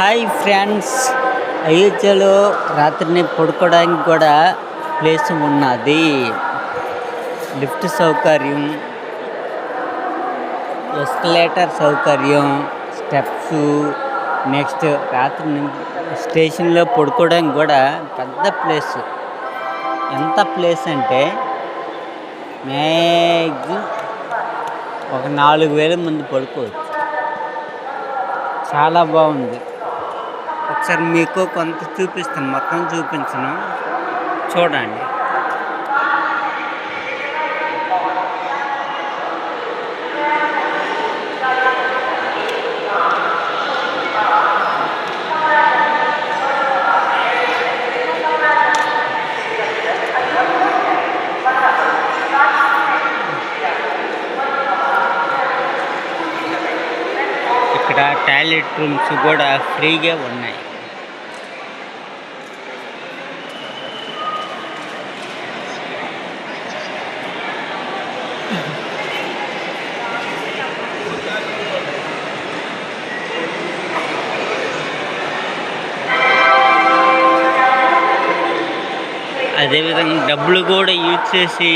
Hi friends, అయోధ్యలో రాత్రిని పడుకోవడానికి కూడా ప్లేస్ ఉన్నది. లిఫ్ట్ సౌకర్యం, ఎస్కలేటర్ సౌకర్యం, స్టెప్స్. నెక్స్ట్ రాత్రి స్టేషన్లో పడుకోవడానికి కూడా పెద్ద ప్లేస్. ఎంత ప్లేస్ అంటే మ్యాక్సిమం ఒక 4,000 మంది పడుకోవచ్చు. చాలా బాగుంది. ఒకసారి మీకు కొంత చూపిస్తాను, మొత్తం చూపించను, చూడండి. ఇక్కడ టాయిలెట్ రూమ్స్ కూడా ఫ్రీగా ఉన్నాయి. అదేవిధంగా డబ్బులు కూడా యూజ్ చేసి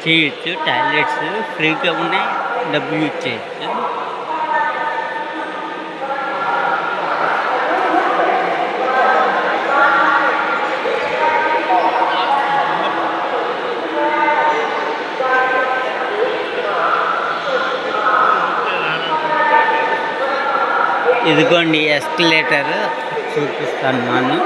చేయొచ్చు. టాయిలెట్స్ ఫ్రీగా ఉన్నాయి, డబ్బులు యూజ్ చేయొచ్చు. ఇదిగోండి ఎస్కలేటర్ చూపిస్తాను.